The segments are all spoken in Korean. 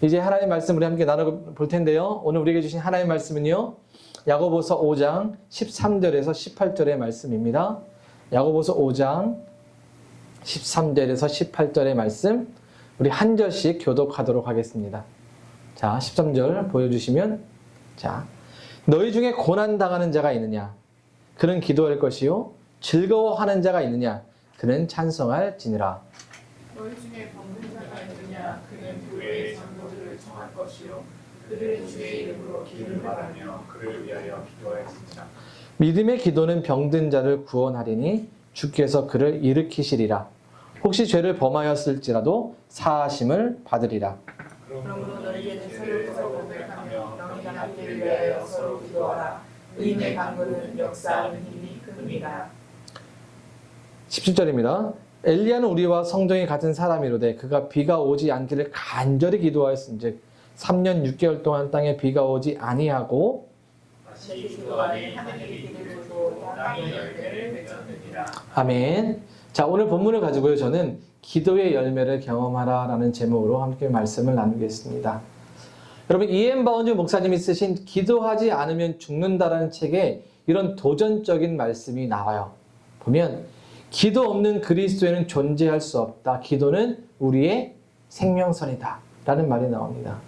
이제 하나님 말씀 우리 함께 나눠볼 텐데요. 오늘 우리에게 주신 하나님 말씀은요. 야고보서 5장 13절에서 18절의 말씀입니다. 야고보서 5장 13절에서 18절의 말씀 우리 한 절씩 교독하도록 하겠습니다. 자, 13절 보여주시면 자, 너희 중에 고난당하는 자가 있느냐? 그는 기도할 것이요. 즐거워하는 자가 있느냐? 그는 찬송할지니라. 너희 중에 병든 자가 있느냐? 그는 교회의 장로들을 청할 것이요. 그들은 주의 이름으로 기름을 바라며 그를 위하여 기도할지니라. 믿음의 기도는 병든 자를 구원하리니 주께서 그를 일으키시리라. 혹시 죄를 범하였을지라도 사하심을 받으리라. 그러므로 너희에게 서로서 고백하며 너희가 남들을 위하여 서로 기도하라. 의인의 간구는 역사하는 힘이 큽니다. 17절입니다. 엘리야는 우리와 성정이 같은 사람이로되 그가 비가 오지 않기를 간절히 기도하였은즉 3년 6개월 동안 땅에 비가 오지 아니하고 다시 기도 안에 하늘이 비를 주고 땅의 열매를 맺었느니라. 아멘. 자, 오늘 본문을 가지고요. 저는 기도의 열매를 경험하라 라는 제목으로 함께 말씀을 나누겠습니다. 여러분, 이엠 바운즈 목사님이 쓰신 기도하지 않으면 죽는다라는 책에 이런 도전적인 말씀이 나와요. 보면 기도 없는 그리스도에는 존재할 수 없다. 기도는 우리의 생명선이다 라는 말이 나옵니다.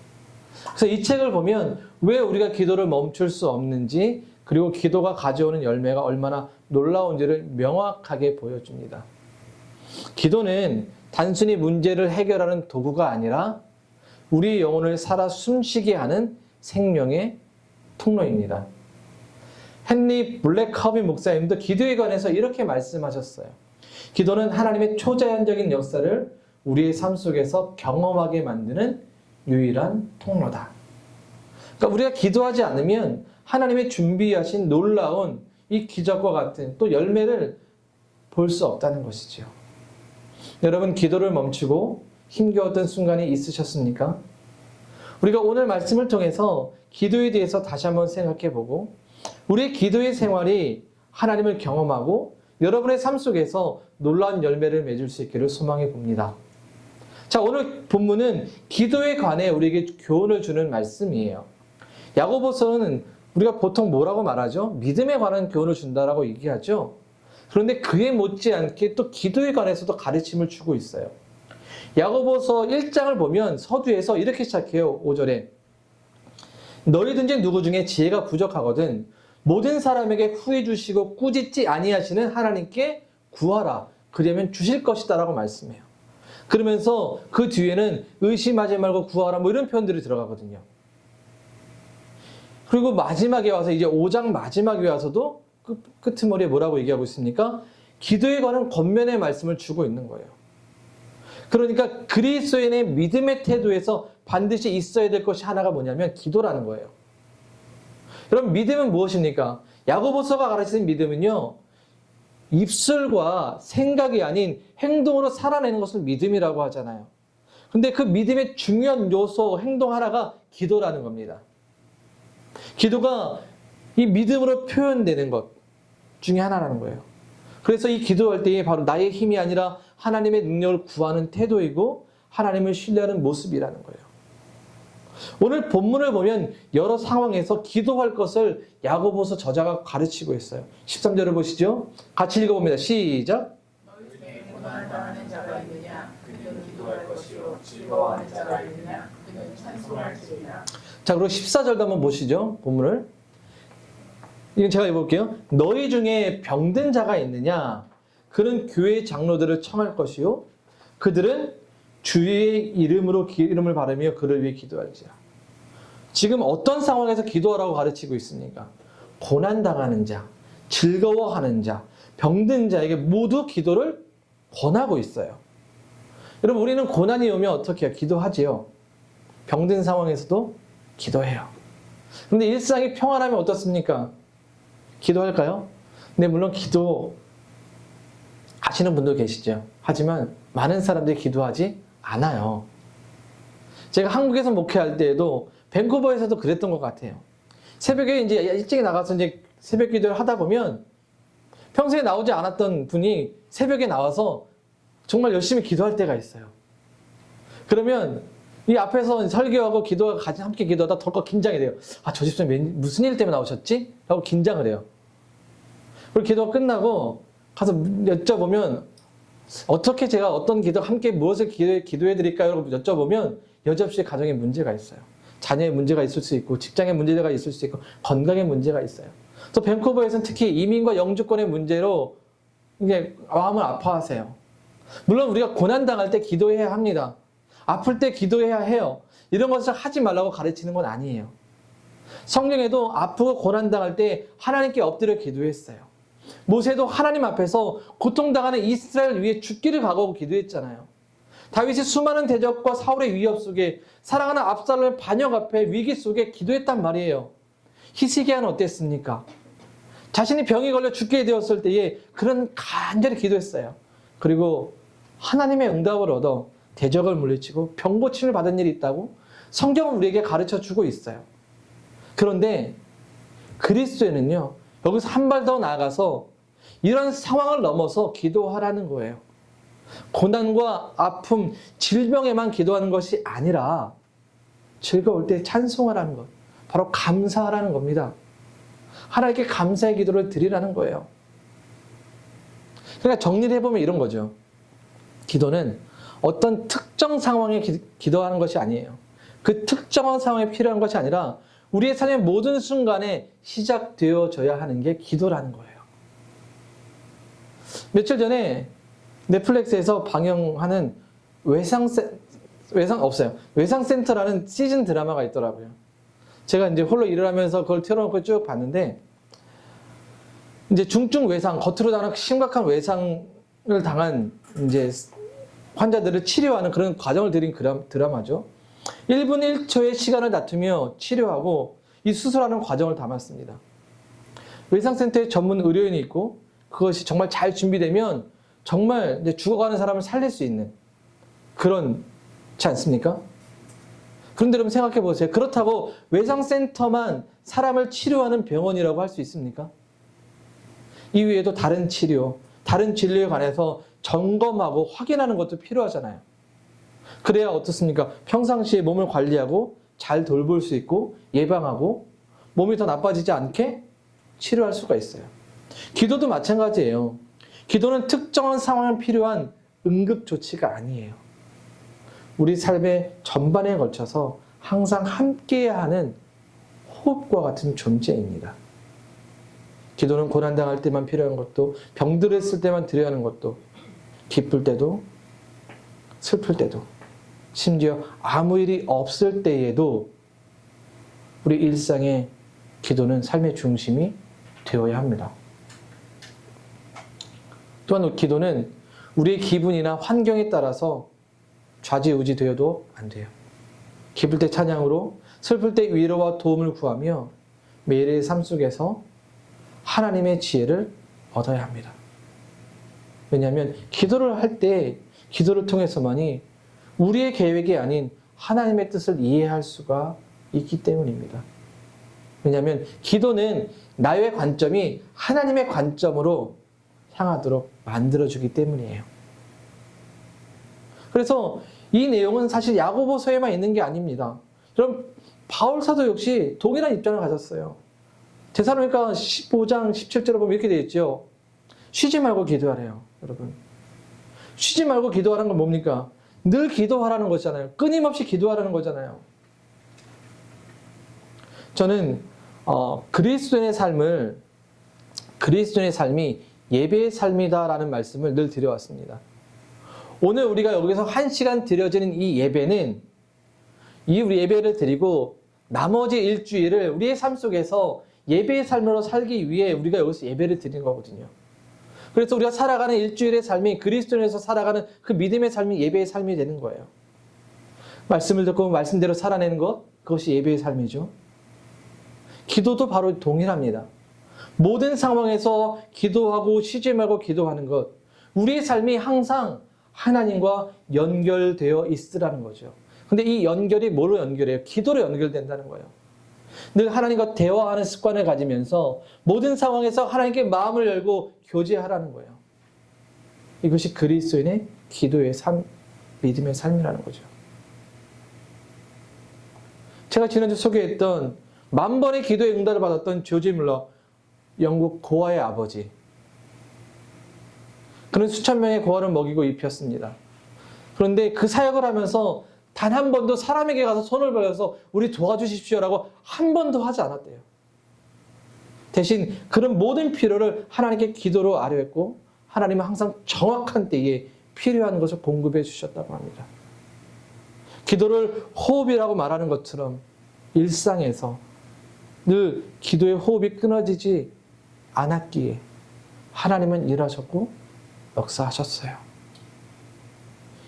그래서 이 책을 보면 왜 우리가 기도를 멈출 수 없는지, 그리고 기도가 가져오는 열매가 얼마나 놀라운지를 명확하게 보여줍니다. 기도는 단순히 문제를 해결하는 도구가 아니라 우리 영혼을 살아 숨쉬게 하는 생명의 통로입니다. 헨리 블랙커비 목사님도 기도에 관해서 이렇게 말씀하셨어요. 기도는 하나님의 초자연적인 역사를 우리의 삶 속에서 경험하게 만드는 유일한 통로다. 그러니까 우리가 기도하지 않으면 하나님의 준비하신 놀라운 이 기적과 같은 또 열매를 볼 수 없다는 것이죠. 여러분, 기도를 멈추고 힘겨웠던 순간이 있으셨습니까? 우리가 오늘 말씀을 통해서 기도에 대해서 다시 한번 생각해보고 우리의 기도의 생활이 하나님을 경험하고 여러분의 삶 속에서 놀라운 열매를 맺을 수 있기를 소망해 봅니다. 자, 오늘 본문은 기도에 관해 우리에게 교훈을 주는 말씀이에요. 야고보서는 우리가 보통 뭐라고 말하죠? 믿음에 관한 교훈을 준다라고 얘기하죠. 그런데 그에 못지않게 또 기도에 관해서도 가르침을 주고 있어요. 야고보서 1장을 보면 서두에서 이렇게 시작해요. 5절에 너희들 중 누구 중에 지혜가 부족하거든 모든 사람에게 후해 주시고 꾸짖지 아니하시는 하나님께 구하라. 그러면 주실 것이다 라고 말씀해요. 그러면서 그 뒤에는 의심하지 말고 구하라 뭐 이런 표현들이 들어가거든요. 그리고 마지막에 와서 이제 5장 마지막에 와서도 끄트머리에 뭐라고 얘기하고 있습니까? 기도에 관한 권면의 말씀을 주고 있는 거예요. 그러니까 그리스도인의 믿음의 태도에서 반드시 있어야 될 것이 하나가 뭐냐면 기도라는 거예요. 여러분, 믿음은 무엇입니까? 야고보서가 가르치는 믿음은요, 입술과 생각이 아닌 행동으로 살아내는 것을 믿음이라고 하잖아요. 근데 그 믿음의 중요한 요소, 행동 하나가 기도라는 겁니다. 기도가 이 믿음으로 표현되는 것 중에 하나라는 거예요. 그래서 이 기도할 때에 바로 나의 힘이 아니라 하나님의 능력을 구하는 태도이고 하나님을 신뢰하는 모습이라는 거예요. 오늘 본문을 보면 여러 상황에서 기도할 것을 야고보서 저자가 가르치고 있어요. 13절을 보시죠. 같이 읽어봅니다. 시작. 너희 중에 고난을 당하는 자가 있느냐? 그는 기도할 것이요. 즐거워하는 자가 있느냐? 그는 찬송할지니라. 자, 그리고 14절도 한번 보시죠. 본문을. 이건 제가 읽어볼게요. 너희 중에 병든 자가 있느냐? 그는 교회 장로들을 청할 것이요. 그들은 주의 이름으로 이름을 바르며 그를 위해 기도할지라. 지금 어떤 상황에서 기도하라고 가르치고 있습니까? 고난당하는 자, 즐거워하는 자, 병든 자에게 모두 기도를 권하고 있어요. 여러분, 우리는 고난이 오면 어떻게 해요? 기도하지요. 병든 상황에서도 기도해요. 그런데 일상이 평안하면 어떻습니까? 기도할까요? 네, 물론 기도 하시는 분도 계시죠. 하지만 많은 사람들이 기도하지 않아요. 제가 한국에서 목회할 때에도 밴쿠버에서도 그랬던 것 같아요. 새벽에 이제 일찍 나가서 이제 새벽 기도를 하다 보면 평소에 나오지 않았던 분이 새벽에 나와서 정말 열심히 기도할 때가 있어요. 그러면 이 앞에서 설교하고 기도가 같이 함께 기도하다 덜컥 긴장이 돼요. 아, 저 집사님 무슨 일 때문에 나오셨지? 라고 긴장을 해요. 그리고 기도가 끝나고 가서 여쭤보면 어떻게 제가 어떤 기도 함께 무엇을 기도해 드릴까요? 라고 여쭤보면 여지없이 가정에 문제가 있어요. 자녀의 문제가 있을 수 있고 직장의 문제가 있을 수 있고 건강의 문제가 있어요. 또 밴쿠버에서는 특히 이민과 영주권의 문제로 이게 마음을 아파하세요. 물론 우리가 고난당할 때 기도해야 합니다. 아플 때 기도해야 해요. 이런 것을 하지 말라고 가르치는 건 아니에요. 성경에도 아프고 고난당할 때 하나님께 엎드려 기도했어요. 모세도 하나님 앞에서 고통당하는 이스라엘 위해 죽기를 각오하고 기도했잖아요. 다윗이 수많은 대적과 사울의 위협 속에 사랑하는 압살롬의 반역 앞에 위기 속에 기도했단 말이에요. 히스기야는 어땠습니까? 자신이 병이 걸려 죽게 되었을 때에 그런 간절히 기도했어요. 그리고 하나님의 응답을 얻어 대적을 물리치고 병 고침을 받은 일이 있다고 성경은 우리에게 가르쳐주고 있어요. 그런데 그리스도에는요, 여기서 한 발 더 나아가서 이런 상황을 넘어서 기도하라는 거예요. 고난과 아픔, 질병에만 기도하는 것이 아니라 즐거울 때 찬송하라는 것, 바로 감사하라는 겁니다. 하나님께 감사의 기도를 드리라는 거예요. 그러니까 정리를 해보면 이런 거죠. 기도는 어떤 특정 상황에 기도하는 것이 아니에요. 그 특정한 상황에 필요한 것이 아니라 우리의 삶의 모든 순간에 시작되어져야 하는 게 기도라는 거예요. 며칠 전에 넷플릭스에서 방영하는 외상센터라는 시즌 드라마가 있더라고요. 제가 이제 홀로 일을 하면서 그걸 틀어놓고 쭉 봤는데, 이제 중증 외상, 겉으로 나는 심각한 외상을 당한 이제 환자들을 치료하는 그런 과정을 드린 드라마죠. 1분 1초의 시간을 다투며 치료하고 이 수술하는 과정을 담았습니다. 외상센터에 전문 의료인이 있고 그것이 정말 잘 준비되면 정말 이제 죽어가는 사람을 살릴 수 있는 그렇지 않습니까? 그런데 여러분 생각해 보세요. 그렇다고 외상센터만 사람을 치료하는 병원이라고 할 수 있습니까? 이외에도 다른 치료, 다른 진료에 관해서 점검하고 확인하는 것도 필요하잖아요. 그래야 어떻습니까? 평상시에 몸을 관리하고 잘 돌볼 수 있고 예방하고 몸이 더 나빠지지 않게 치료할 수가 있어요. 기도도 마찬가지예요. 기도는 특정한 상황에 필요한 응급조치가 아니에요. 우리 삶의 전반에 걸쳐서 항상 함께해야 하는 호흡과 같은 존재입니다. 기도는 고난당할 때만 필요한 것도, 병들었을 때만 드려야 하는 것도, 기쁠 때도, 슬플 때도, 심지어 아무 일이 없을 때에도 우리 일상의 기도는 삶의 중심이 되어야 합니다. 또한 기도는 우리의 기분이나 환경에 따라서 좌지우지 되어도 안 돼요. 기쁠 때 찬양으로, 슬플 때 위로와 도움을 구하며 매일의 삶 속에서 하나님의 지혜를 얻어야 합니다. 왜냐하면 기도를 할 때 기도를 통해서만이 우리의 계획이 아닌 하나님의 뜻을 이해할 수가 있기 때문입니다. 왜냐하면 기도는 나의 관점이 하나님의 관점으로 향하도록 만들어주기 때문이에요. 그래서 이 내용은 사실 야고보서에만 있는 게 아닙니다. 여러분, 바울 사도 역시 동일한 입장을 가졌어요. 데살로니가 15장 17절에 보면 이렇게 되어 있죠. 쉬지 말고 기도하래요. 여러분, 쉬지 말고 기도하라는 건 뭡니까? 늘 기도하라는 거잖아요. 끊임없이 기도하라는 거잖아요. 저는 그리스도인의 삶이 예배의 삶이다라는 말씀을 늘 드려왔습니다. 오늘 우리가 여기서 1시간 드려지는 이 예배는 우리 예배를 드리고 나머지 일주일을 우리의 삶 속에서 예배의 삶으로 살기 위해 우리가 여기서 예배를 드리는 거거든요. 그래서 우리가 살아가는 일주일의 삶이 그리스도인에서 살아가는 그 믿음의 삶이 예배의 삶이 되는 거예요. 말씀을 듣고 말씀대로 살아내는 것, 그것이 예배의 삶이죠. 기도도 바로 동일합니다. 모든 상황에서 기도하고 쉬지 말고 기도하는 것, 우리의 삶이 항상 하나님과 연결되어 있으라는 거죠. 근데 이 연결이 뭐로 연결해요? 기도로 연결된다는 거예요. 늘 하나님과 대화하는 습관을 가지면서 모든 상황에서 하나님께 마음을 열고 교제하라는 거예요. 이것이 그리스도인의 기도의 삶, 믿음의 삶이라는 거죠. 제가 지난주 소개했던 만번의 기도에 응답을 받았던 조지 뮬러, 영국 고아의 아버지. 그는 수천 명의 고아를 먹이고 입혔습니다. 그런데 그 사역을 하면서 단 한 번도 사람에게 가서 손을 벌려서 우리 도와주십시오라고 한 번도 하지 않았대요. 대신 그런 모든 필요를 하나님께 기도로 아뢰었고 하나님은 항상 정확한 때에 필요한 것을 공급해 주셨다고 합니다. 기도를 호흡이라고 말하는 것처럼 일상에서 늘 기도의 호흡이 끊어지지 않았기에 하나님은 일하셨고 역사하셨어요.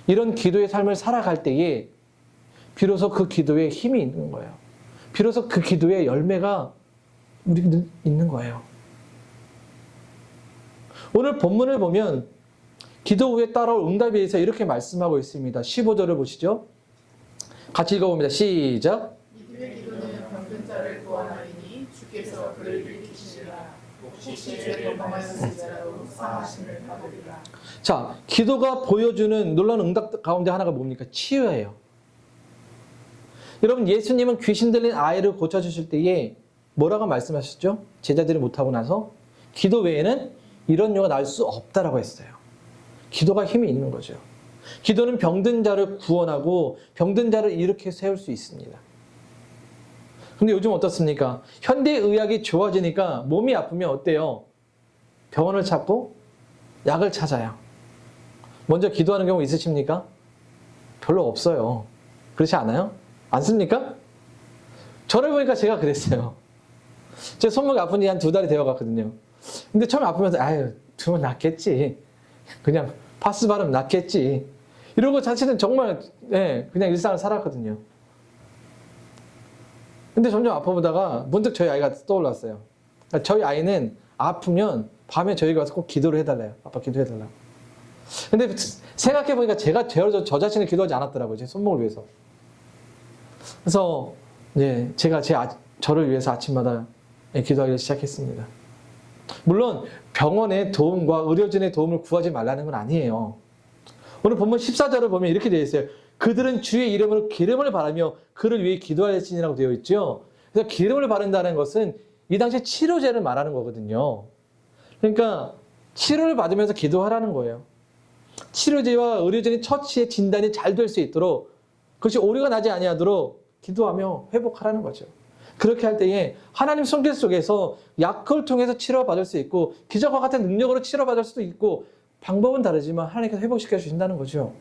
이런 기도의 삶을 살아갈 때에 비로소 그 기도에 힘이 있는 거예요. 비로소 그 기도의 열매가 우리는 있는 거예요. 오늘 본문을 보면 기도 후에 따라올 응답에 대해서 이렇게 말씀하고 있습니다. 15절을 보시죠. 같이 읽어봅니다. 시작. 믿음의 기도는 병든 자를 구원하리니 주께서 그를 일으키시리라. 혹시 죄를 범하였을지라도 사하심을 받으리라. 자, 기도가 보여주는 놀라운 응답 가운데 하나가 뭡니까? 치유예요. 여러분, 예수님은 귀신 들린 아이를 고쳐주실 때에 뭐라고 말씀하셨죠? 제자들이 못하고 나서 기도 외에는 이런 요가 날 수 없다라고 했어요. 기도가 힘이 있는 거죠. 기도는 병든 자를 구원하고 병든 자를 일으켜 세울 수 있습니다. 근데 요즘 어떻습니까? 현대의학이 좋아지니까 몸이 아프면 어때요? 병원을 찾고 약을 찾아요. 먼저 기도하는 경우 있으십니까? 별로 없어요. 그렇지 않아요? 않습니까? 저를 보니까 제가 그랬어요. 제 손목이 아픈 지 한 2달이 되어갔거든요. 근데 처음에 아프면서 아유, 두면 낫겠지. 그냥 파스 바르면 낫겠지. 이런 거 자체는 정말 그냥 일상을 살았거든요. 근데 점점 아파보다가 문득 저희 아이가 떠올랐어요. 그러니까 저희 아이는 아프면 밤에 저희가 와서 꼭 기도를 해달래요. 아빠 기도해달라고. 근데 생각해보니까 제가 저 자신을 기도하지 않았더라고요. 제 손목을 위해서. 그래서 제가 저를 위해서 아침마다 기도하기 시작했습니다. 물론 병원의 도움과 의료진의 도움을 구하지 말라는 건 아니에요. 오늘 본문 14절을 보면 이렇게 되어 있어요. 그들은 주의 이름으로 기름을 바르며 그를 위해 기도하였으니라고 되어 있죠. 그래서 기름을 바른다는 것은 이 당시에 치료제를 말하는 거거든요. 그러니까 치료를 받으면서 기도하라는 거예요. 치료제와 의료진의 처치의 진단이 잘 될 수 있도록 그것이 오류가 나지 아니하도록 기도하며 회복하라는 거죠. 그렇게 할 때에 하나님 손길 속에서 약을 통해서 치료받을 수 있고 기적과 같은 능력으로 치료받을 수도 있고 방법은 다르지만 하나님께서 회복시켜 주신다는 거죠.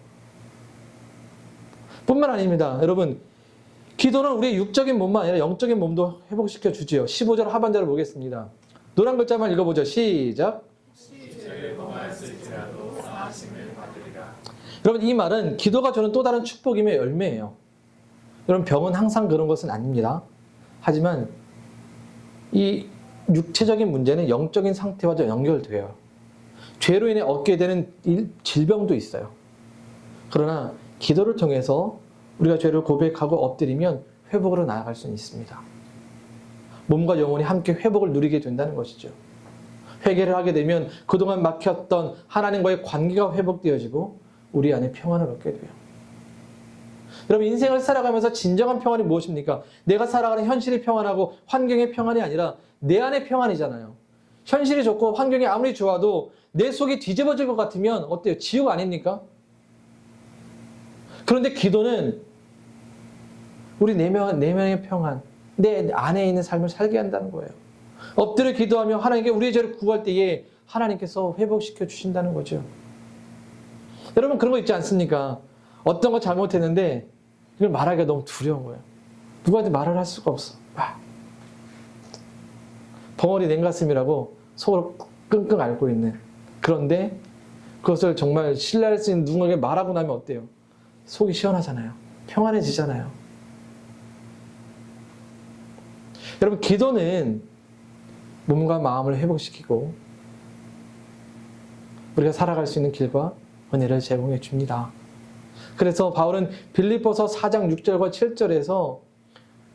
뿐만 아닙니다. 여러분, 기도는 우리의 육적인 몸만 아니라 영적인 몸도 회복시켜 주지요. 15절 하반절을 보겠습니다. 노란 글자만 읽어보죠. 시작. 죄를 범하였을지라도 사하심을 받으리라. 여러분, 이 말은 기도가 주는 또 다른 축복임의 열매예요. 여러분, 병은 항상 그런 것은 아닙니다. 하지만 이 육체적인 문제는 영적인 상태와 연결돼요. 죄로 인해 얻게 되는 질병도 있어요. 그러나 기도를 통해서 우리가 죄를 고백하고 엎드리면 회복으로 나아갈 수는 있습니다. 몸과 영혼이 함께 회복을 누리게 된다는 것이죠. 회개를 하게 되면 그동안 막혔던 하나님과의 관계가 회복되어지고 우리 안에 평안을 얻게 돼요. 여러분, 인생을 살아가면서 진정한 평안이 무엇입니까? 내가 살아가는 현실이 평안하고 환경의 평안이 아니라 내 안의 평안이잖아요. 현실이 좋고 환경이 아무리 좋아도 내 속이 뒤집어질 것 같으면 어때요? 지옥 아닙니까? 그런데 기도는 우리 내면의 평안, 내 안에 있는 삶을 살게 한다는 거예요. 엎드려 기도하며 하나님께 우리의 죄를 구할 때에 하나님께서 회복시켜 주신다는 거죠. 여러분, 그런 거 있지 않습니까? 어떤 거 잘못했는데 이걸 말하기가 너무 두려운 거예요. 누구한테 말을 할 수가 없어. 벙어리 냉가슴이라고 속으로 끙끙 앓고 있는. 그런데 그것을 정말 신뢰할 수 있는 누군가에게 말하고 나면 어때요? 속이 시원하잖아요. 평안해지잖아요. 여러분, 기도는 몸과 마음을 회복시키고 우리가 살아갈 수 있는 길과 은혜를 제공해 줍니다. 그래서 바울은 빌립보서 4장 6절과 7절에서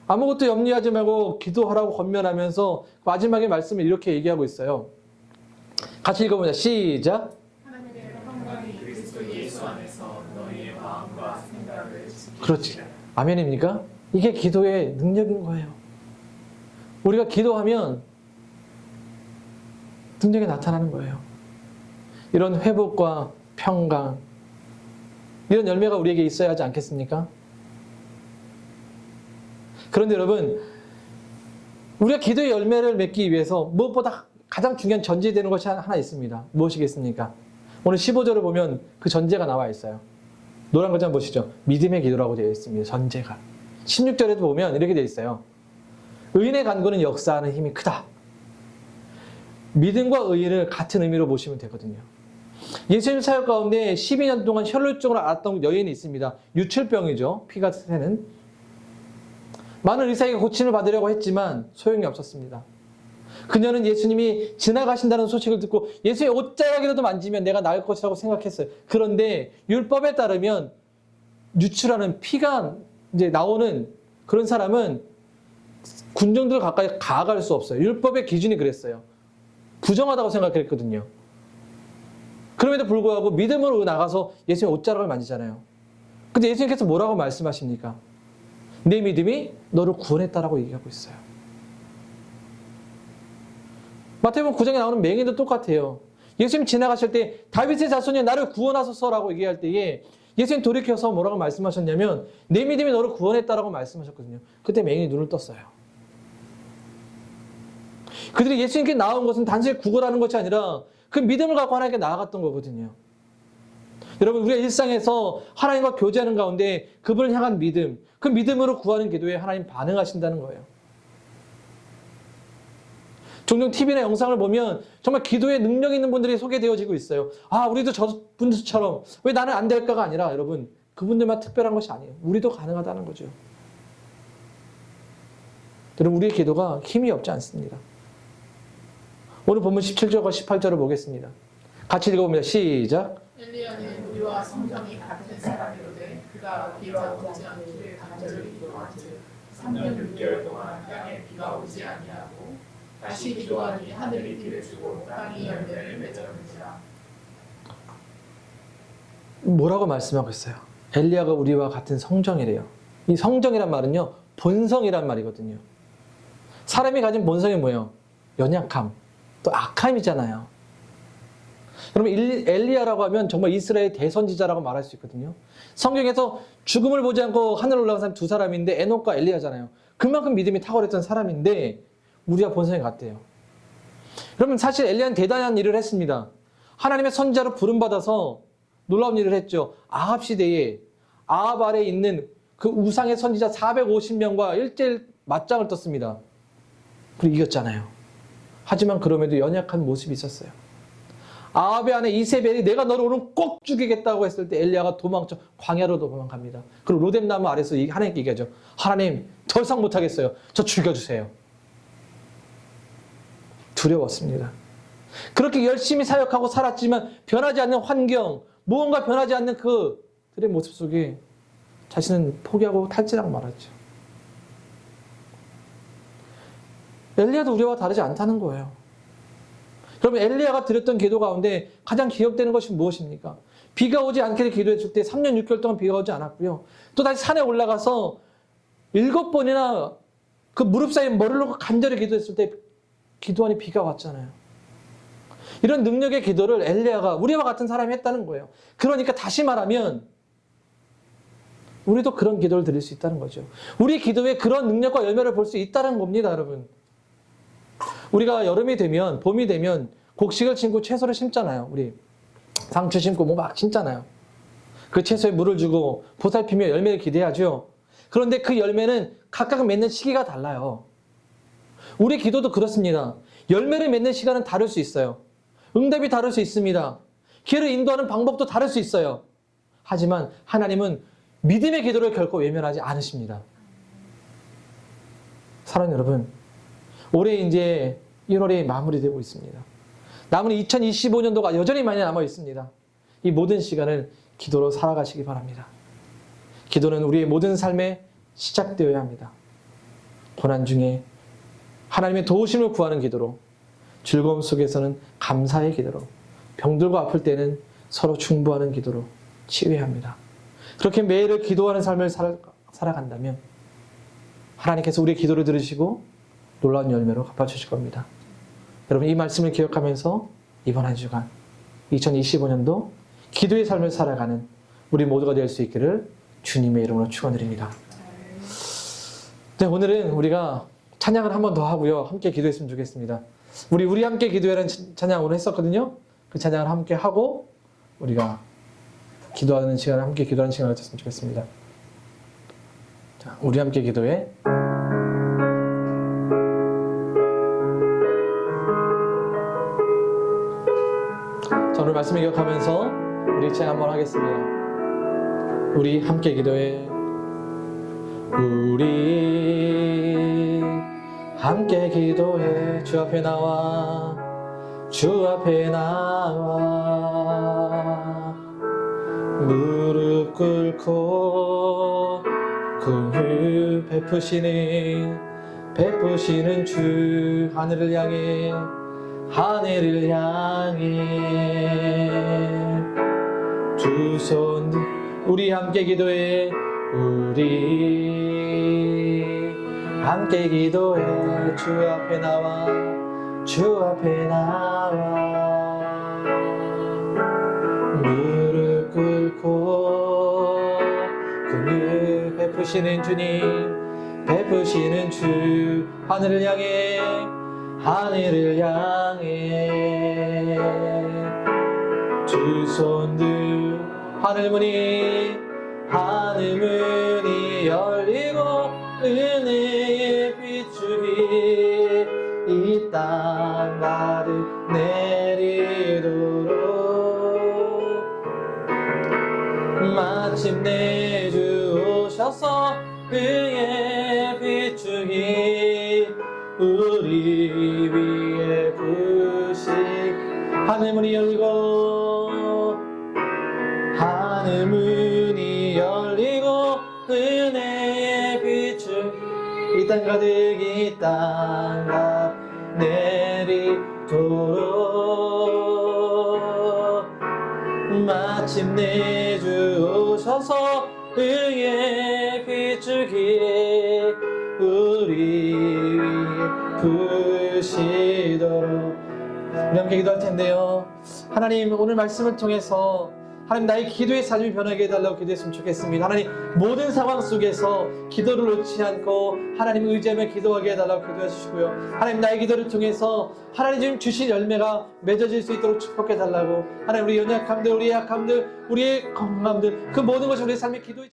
아무것도 염려하지 말고 기도하라고 권면하면서 마지막에 말씀을 이렇게 얘기하고 있어요. 같이 읽어보자. 시작. 하나님의 평강이 그리스도 예수 안에서 너희의 마음과 생각을 지키시리라. 그렇지. 아멘입니까? 이게 기도의 능력인 거예요. 우리가 기도하면 능력이 나타나는 거예요. 이런 회복과 평강, 이런 열매가 우리에게 있어야 하지 않겠습니까? 그런데 여러분, 우리가 기도의 열매를 맺기 위해서 무엇보다 가장 중요한 전제되는 것이 하나 있습니다. 무엇이겠습니까? 오늘 15절을 보면 그 전제가 나와 있어요. 노란 거 좀 보시죠. 믿음의 기도라고 되어 있습니다. 전제가. 16절에도 보면 이렇게 되어 있어요. 의인의 간구는 역사하는 힘이 크다. 믿음과 의의를 같은 의미로 보시면 되거든요. 예수님 사역 가운데 12년 동안 혈루증으로 앓았던 여인이 있습니다. 유출병이죠. 피가 새는. 많은 의사에게 고침을 받으려고 했지만 소용이 없었습니다. 그녀는 예수님이 지나가신다는 소식을 듣고 예수의 옷자락이라도 만지면 내가 나을 것이라고 생각했어요. 그런데 율법에 따르면 유출하는 피가 이제 나오는 그런 사람은 군중들 가까이 가갈 수 없어요. 율법의 기준이 그랬어요. 부정하다고 생각했거든요. 그럼에도 불구하고 믿음으로 나가서 예수님의 옷자락을 만지잖아요. 근데 예수님께서 뭐라고 말씀하십니까? 내 믿음이 너를 구원했다라고 얘기하고 있어요. 마태복음 9장에 나오는 맹인도 똑같아요. 예수님 지나가실 때 다윗의 자손이 나를 구원하소서라고 얘기할 때에 예수님 돌이켜서 뭐라고 말씀하셨냐면 내 믿음이 너를 구원했다라고 말씀하셨거든요. 그때 맹인이 눈을 떴어요. 그들이 예수님께 나온 것은 단순히 구걸하는 것이 아니라 그 믿음을 갖고 하나님께 나아갔던 거거든요. 여러분, 우리가 일상에서 하나님과 교제하는 가운데 그분을 향한 믿음, 그 믿음으로 구하는 기도에 하나님 반응하신다는 거예요. 종종 TV나 영상을 보면 정말 기도에 능력 있는 분들이 소개되어지고 있어요. 아, 우리도 저 분들처럼 왜 나는 안 될까가 아니라 여러분, 그분들만 특별한 것이 아니에요. 우리도 가능하다는 거죠. 여러분, 우리의 기도가 힘이 없지 않습니다. 오늘 본문 17절과 18절을 보겠습니다. 같이 읽어봅니다. 시작. 엘리야는 우리와 성정이 같은 사람이로되 그가 비가 오지 않기를 간절히 기도한즉 3년 6개월 동안 땅에 비가 오지 아니하고 다시 기도하니 하늘이 비를 주고 땅이 열매를 맺었느니라. 뭐라고 말씀하고 있어요? 엘리야가 우리와 같은 성정이래요. 이 성정이란 말은요, 본성이란 말이거든요. 사람이 가진 본성이 뭐예요? 연약함, 또 악함이잖아요. 여러분, 엘리야라고 하면 정말 이스라엘 대선지자라고 말할 수 있거든요. 성경에서 죽음을 보지 않고 하늘 올라간 사람 두 사람인데 에녹과 엘리야잖아요. 그만큼 믿음이 탁월했던 사람인데 우리와 본성이 같대요. 여러분, 사실 엘리야는 대단한 일을 했습니다. 하나님의 선지자로 부름받아서 놀라운 일을 했죠. 아합 시대에 아합 아래에 있는 그 우상의 선지자 450명과 일제일 맞짱을 떴습니다. 그리고 이겼잖아요. 하지만 그럼에도 연약한 모습이 있었어요. 아합의 아내 이세벨이 내가 너를 오늘 꼭 죽이겠다고 했을 때 엘리야가 도망쳐 광야로 도망갑니다. 그리고 로뎀나무 아래서 하나님께 얘기하죠. 하나님, 더 이상 못하겠어요. 저 죽여주세요. 두려웠습니다. 그렇게 열심히 사역하고 살았지만 변하지 않는 환경, 무언가 변하지 않는 그들의 모습 속에 자신은 포기하고 탈진하고 말았죠. 엘리야도 우리와 다르지 않다는 거예요. 여러분, 엘리야가 드렸던 기도 가운데 가장 기억되는 것이 무엇입니까? 비가 오지 않기를 기도했을 때 3년 6개월 동안 비가 오지 않았고요. 또 다시 산에 올라가서 7번이나 그 무릎 사이에 머리를 놓고 간절히 기도했을 때 기도하니 비가 왔잖아요. 이런 능력의 기도를 엘리야가 우리와 같은 사람이 했다는 거예요. 그러니까 다시 말하면 우리도 그런 기도를 드릴 수 있다는 거죠. 우리 기도에 그런 능력과 열매를 볼 수 있다는 겁니다, 여러분. 우리가 여름이 되면, 봄이 되면 곡식을 심고 채소를 심잖아요. 우리 상추 심고 뭐 막 심잖아요. 그 채소에 물을 주고 보살피며 열매를 기대하죠. 그런데 그 열매는 각각 맺는 시기가 달라요. 우리 기도도 그렇습니다. 열매를 맺는 시간은 다를 수 있어요. 응답이 다를 수 있습니다. 길을 인도하는 방법도 다를 수 있어요. 하지만 하나님은 믿음의 기도를 결코 외면하지 않으십니다. 사랑하는 여러분, 올해 이제 1월이 마무리되고 있습니다. 남은 2025년도가 여전히 많이 남아 있습니다. 이 모든 시간을 기도로 살아가시기 바랍니다. 기도는 우리의 모든 삶에 시작되어야 합니다. 고난 중에 하나님의 도우심을 구하는 기도로, 즐거움 속에서는 감사의 기도로, 병들고 아플 때는 서로 중보하는 기도로 치유해야 합니다. 그렇게 매일을 기도하는 삶을 살아간다면 하나님께서 우리의 기도를 들으시고 놀라운 열매로 갚아주실 겁니다. 여러분 이 말씀을 기억하면서 이번 한 주간 2025년도 기도의 삶을 살아가는 우리 모두가 될 수 있기를 주님의 이름으로 축원드립니다. 네, 오늘은 우리가 찬양을 한 번 더 하고요. 함께 기도했으면 좋겠습니다. 우리 함께 기도해라는 찬양 오늘 했었거든요. 그 찬양을 함께 하고 우리가 기도하는 시간을 함께 기도하는 시간을 가졌으면 좋겠습니다. 자, 우리 함께 기도해. 자, 오늘 말씀을 기억하면서 우리 찬양 한번 하겠습니다. 우리 함께 기도해. 우리 함께 기도해. 주 앞에 나와 주 앞에 나와 무릎 꿇고 긍휼 베푸시는 주 하늘을 향해 두 손 우리 함께 기도해. 우리 함께 기도해. 주 앞에 나와 무릎 꿇고 긍휼 베푸시는 주 하늘을 향해 두 손들 하늘 문이 열리고 은혜의 비추기 이 땅 나를 내리도록 마침내 주 오셔서 그의 비추기 우리 위에 부시 하늘 문이 열리고 은혜의 빛을 이 땅 가득 이 땅 내리도록 마침내 주 오셔서 그의 비추기에 우리 위에 부시도록 우리 함께 기도할 텐데요. 하나님 오늘 말씀을 통해서 하나님 나의 기도의 삶이 변하게 해달라고 기도했으면 좋겠습니다. 하나님 모든 상황 속에서 기도를 놓지 않고 하나님 의지하며 기도하게 해달라고 기도해 주시고요. 하나님 나의 기도를 통해서 하나님 지금 주신 열매가 맺어질 수 있도록 축복해 달라고 하나님 우리 연약함들 우리의 약함들 우리의 건강함들 그 모든 것이 우리의 삶의 기도의